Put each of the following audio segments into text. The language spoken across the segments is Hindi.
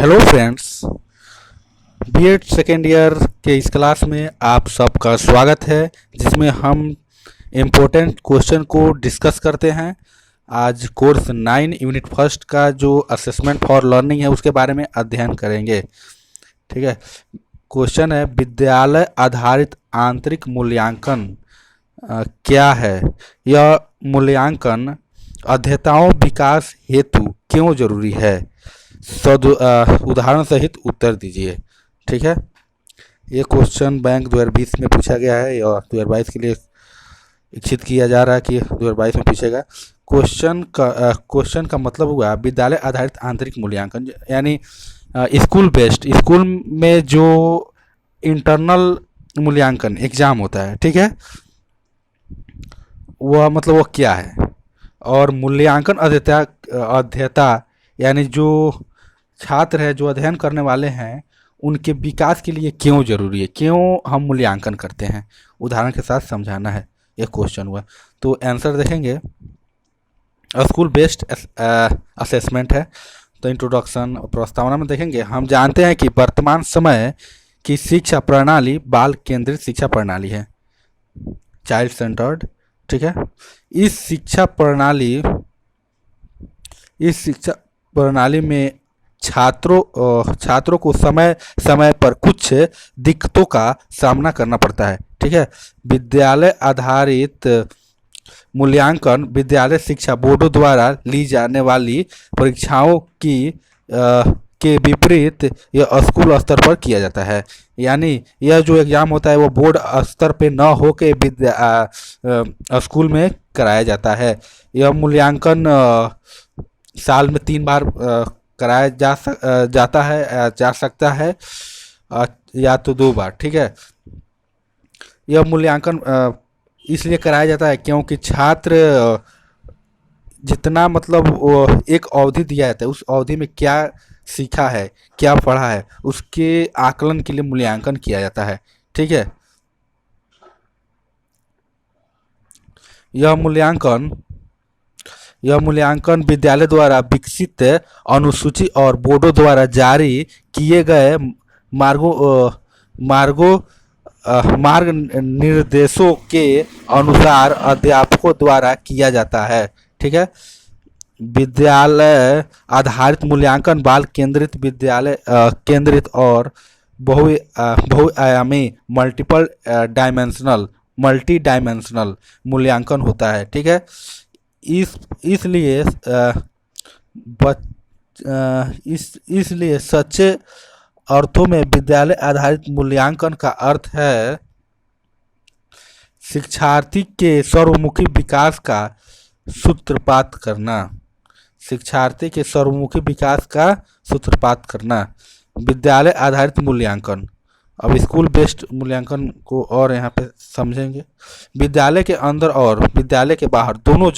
Hello friends, BEd second year के इस क्लास में आप सबका स्वागत है, जिसमें हम इम्पोर्टेंट क्वेश्चन को डिस्कस करते हैं। आज कोर्स 9 यूनिट फर्स्ट का जो असेसमेंट फॉर लर्निंग है उसके बारे में अध्ययन करेंगे। ठीक है। क्वेश्चन है, विद्यालय आधारित आंतरिक मूल्यांकन क्या है? यह मूल्यांकन अध्येताओं विकास हेतु क्यों जरूरी है? उदाहरण सहित उत्तर दीजिए। ठीक है। ये क्वेश्चन बैंक 2020 में पूछा गया है और 2022 के लिए इच्छित किया जा रहा है कि 2022 में पूछेगा। क्वेश्चन का मतलब हुआ विद्यालय आधारित आंतरिक मूल्यांकन, यानी स्कूल बेस्ड, स्कूल में जो इंटरनल मूल्यांकन एग्जाम होता है, ठीक है, वह मतलब वो क्या है? और मूल्यांकन अध्येता यानी जो छात्र है, जो अध्ययन करने वाले हैं, उनके विकास के लिए क्यों जरूरी है, क्यों हम मूल्यांकन करते हैं, उदाहरण के साथ समझाना है। यह क्वेश्चन हुआ। तो आंसर देखेंगे, स्कूल बेस्ड असेसमेंट है। तो इंट्रोडक्शन प्रस्तावना में देखेंगे, हम जानते हैं कि वर्तमान समय की शिक्षा प्रणाली बाल केंद्रित शिक्षा प्रणाली है, चाइल्ड सेंटर्ड। ठीक है। इस शिक्षा प्रणाली में छात्रों को समय समय पर कुछ दिक्कतों का सामना करना पड़ता है। ठीक है। विद्यालय आधारित मूल्यांकन विद्यालय शिक्षा बोर्डों द्वारा ली जाने वाली परीक्षाओं के विपरीत यह स्कूल स्तर पर किया जाता है। यानी यह जो एग्ज़ाम होता है वो बोर्ड स्तर पे न हो के स्कूल में कराया जाता है। यह मूल्यांकन साल में 3 बार कराया जा सकता है, या तो 2 बार। ठीक है। यह मूल्यांकन इसलिए कराया जाता है क्योंकि छात्र जितना मतलब एक अवधि दिया जाता है, उस अवधि में क्या सीखा है, क्या पढ़ा है, उसके आकलन के लिए मूल्यांकन किया जाता है। ठीक है। यह मूल्यांकन विद्यालय द्वारा विकसित अनुसूची और बोर्डों द्वारा जारी किए गए मार्ग निर्देशों के अनुसार अध्यापकों द्वारा किया जाता है। ठीक है। विद्यालय आधारित मूल्यांकन बाल केंद्रित, विद्यालय केंद्रित और बहुआयामी मल्टी डायमेंशनल मूल्यांकन होता है। ठीक है। इसलिए सच्चे अर्थों में विद्यालय आधारित मूल्यांकन का अर्थ है शिक्षार्थी के सर्वमुखी विकास का सूत्रपात करना। शिक्षार्थी के सर्वमुखी विकास का सूत्रपात करना। विद्यालय आधारित मूल्यांकन, अब स्कूल बेस्ड मूल्यांकन को और यहाँ पे समझेंगे। विद्यालय के अंदर और विद्यालय के बाहर दोनों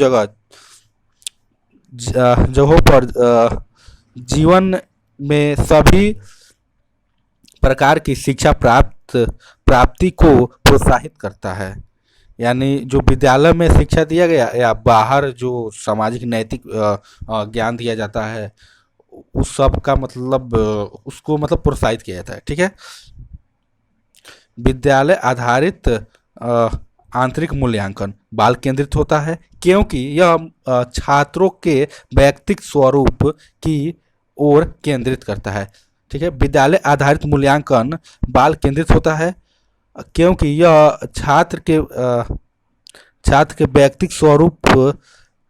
जगहों पर जीवन में सभी प्रकार की शिक्षा प्राप्ति को प्रोत्साहित करता है। यानी जो विद्यालय में शिक्षा दिया गया या बाहर जो सामाजिक नैतिक ज्ञान दिया जाता है, उस सब का मतलब उसको मतलब प्रोत्साहित किया जाता है। ठीक है। विद्यालय आधारित आंतरिक मूल्यांकन बाल केंद्रित होता है क्योंकि यह छात्रों के व्यक्तिगत स्वरूप की ओर केंद्रित करता है। ठीक है। विद्यालय आधारित मूल्यांकन बाल केंद्रित होता है क्योंकि यह छात्र के व्यक्तिगत स्वरूप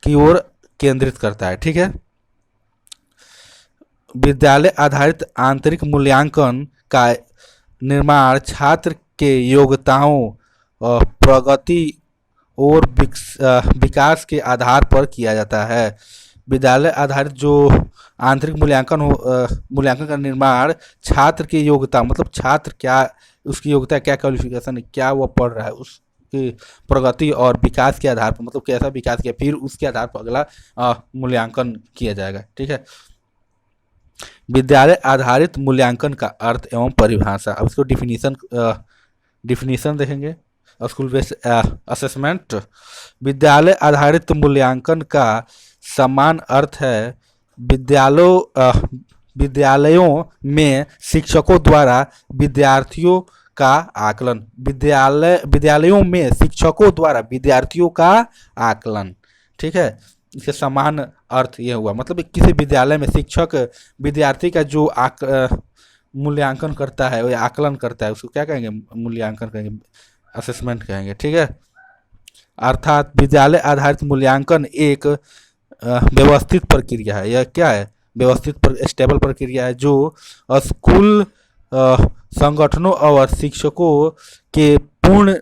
की ओर केंद्रित करता है। ठीक है। विद्यालय आधारित आंतरिक मूल्यांकन का निर्माण छात्र के योग्यताओं, प्रगति और विकास के आधार पर किया जाता है। विद्यालय आधारित जो आंतरिक मूल्यांकन का निर्माण छात्र की योग्यता, मतलब छात्र क्या, उसकी योग्यता क्या, क्वालिफिकेशन है, क्या वो पढ़ रहा है, उसकी प्रगति और विकास के आधार पर, मतलब कैसा विकास किया, फिर उसके आधार पर अगला मूल्यांकन किया जाएगा। ठीक है। विद्यालय आधारित मूल्यांकन का अर्थ एवं परिभाषा, अब इसको डिफिनीशन देखेंगे। स्कूल बेस्ड असेसमेंट, विद्यालय आधारित मूल्यांकन का समान अर्थ है विद्यालयों में शिक्षकों द्वारा विद्यार्थियों का आकलन। विद्यालयों में शिक्षकों द्वारा विद्यार्थियों का आकलन। ठीक है, इसके समान अर्थ ये हुआ, मतलब किसी विद्यालय में शिक्षक विद्यार्थी का जो मूल्यांकन करता है, वो आकलन करता है, उसको क्या कहेंगे? मूल्यांकन कहेंगे, असेसमेंट कहेंगे। ठीक है, अर्थात विद्यालय आधारित मूल्यांकन एक व्यवस्थित प्रक्रिया है। यह क्या है? व्यवस्थित स्टेबल प्रक्रिया है जो स्कूल संगठनों और शिक्षकों के पूर्ण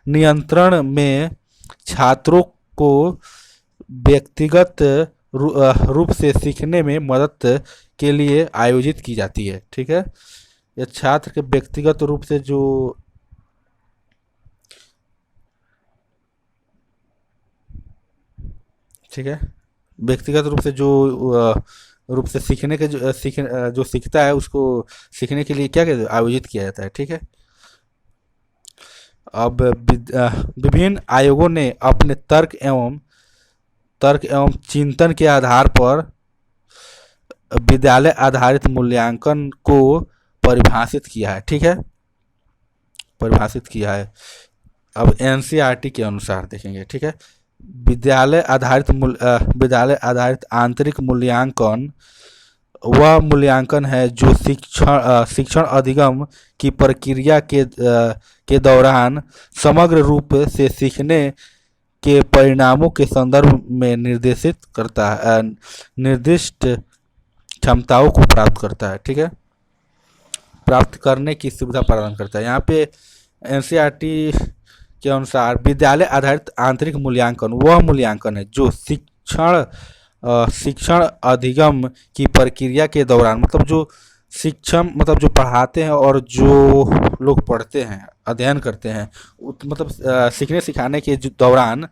नियंत्रण में छात्रों को व्यक्तिगत रूप से सीखने में मदद के लिए आयोजित की जाती है। ठीक है, यह छात्र के व्यक्तिगत रूप से जो ठीक है, व्यक्तिगत रूप से जो रूप से सीखने के जो सीखता है, उसको सीखने के लिए क्या कहते हैं? आयोजित किया जाता है। ठीक है, अब विभिन्न आयोगों ने अपने तर्क एवं चिंतन के आधार पर विद्यालय आधारित मूल्यांकन को परिभाषित किया है। ठीक है, परिभाषित किया है। अब एनसीईआरटी के अनुसार देखेंगे। ठीक है, विद्यालय आधारित आंतरिक मूल्यांकन वह मूल्यांकन है जो शिक्षण अधिगम की प्रक्रिया के दौरान समग्र रूप से सीखने के परिणामों के संदर्भ में निर्दिष्ट क्षमताओं को प्राप्त करता है। ठीक है, प्राप्त करने की सुविधा प्रदान करता है। यहाँ पे एनसीईआरटी के अनुसार विद्यालय आधारित आंतरिक मूल्यांकन वह मूल्यांकन है जो शिक्षण अधिगम की प्रक्रिया के दौरान, मतलब जो शिक्षण मतलब जो पढ़ाते हैं और जो लोग पढ़ते हैं, अध्ययन करते हैं, मतलब सीखने सिखाने के दौरान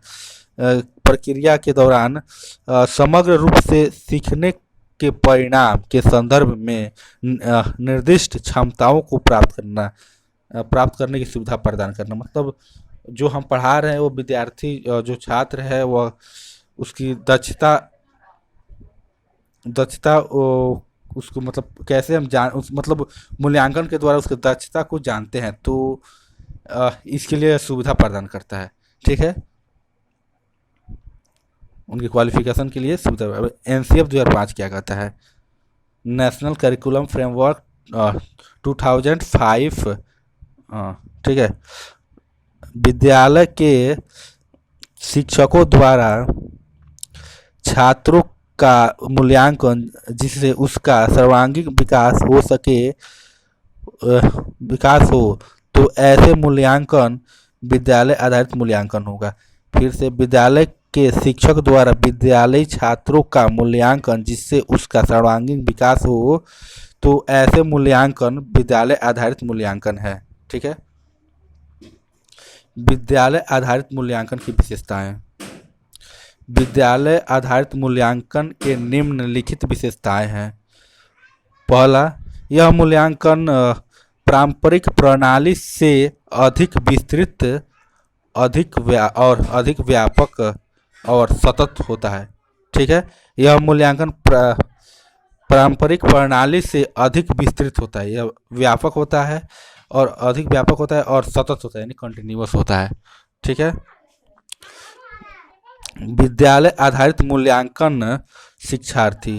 प्रक्रिया के दौरान समग्र रूप से सीखने के परिणाम के संदर्भ में निर्दिष्ट क्षमताओं को प्राप्त करने की सुविधा प्रदान करना। मतलब जो हम पढ़ा रहे हैं वो विद्यार्थी जो छात्र है वह उसकी दक्षता उसको मतलब कैसे हम मतलब मूल्यांकन के द्वारा उसकी दक्षता को जानते हैं, तो इसके लिए सुविधा प्रदान करता है। ठीक है, उनकी क्वालिफिकेशन के लिए सुविधा। एनसीएफ 2005 क्या कहता है? National curriculum framework 2005। ठीक है, विद्यालय के शिक्षकों द्वारा छात्रों का मूल्यांकन जिससे उसका सर्वांगीण विकास हो, तो ऐसे मूल्यांकन विद्यालय आधारित मूल्यांकन होगा। फिर से, विद्यालय के शिक्षक द्वारा विद्यालयी छात्रों का मूल्यांकन जिससे उसका सर्वांगीण विकास हो, तो ऐसे मूल्यांकन विद्यालय आधारित मूल्यांकन है। ठीक है, विद्यालय आधारित मूल्यांकन की विशेषताएं। विद्यालय आधारित मूल्यांकन के निम्नलिखित विशेषताएं हैं। पहला, यह मूल्यांकन पारंपरिक प्रणाली से अधिक विस्तृत, अधिक व्यापक और सतत होता है। ठीक है, यह मूल्यांकन पारंपरिक प्रणाली से अधिक विस्तृत होता है, यह व्यापक होता है और अधिक व्यापक होता है और सतत होता है, यानी कंटिन्यूअस होता है। ठीक है, विद्यालय आधारित मूल्यांकन शिक्षार्थी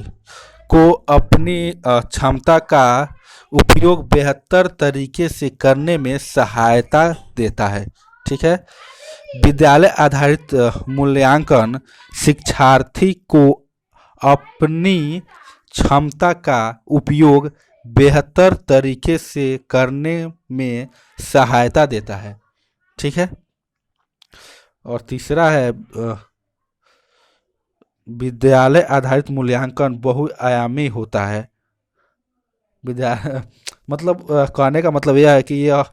को अपनी क्षमता का उपयोग बेहतर तरीके से करने में सहायता देता है। ठीक है, विद्यालय आधारित मूल्यांकन शिक्षार्थी को अपनी क्षमता का उपयोग बेहतर तरीके से करने में सहायता देता है। ठीक है, और तीसरा है विद्यालय आधारित मूल्यांकन बहुआयामी होता है। मतलब कहने का मतलब यह है कि यह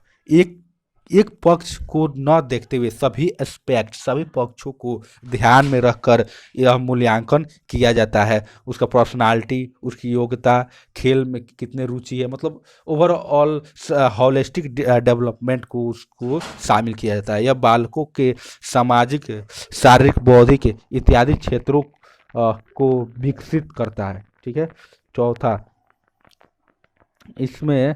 एक पक्ष को न देखते हुए सभी पक्षों को ध्यान में रखकर यह मूल्यांकन किया जाता है। उसका पर्सनालिटी, उसकी योग्यता, खेल में कितने रुचि है, मतलब ओवरऑल होलिस्टिक डेवलपमेंट को उसको शामिल किया जाता है। यह बालकों के सामाजिक, शारीरिक, बौद्धिक इत्यादि क्षेत्रों को विकसित करता है। ठीक है, चौथा, इसमें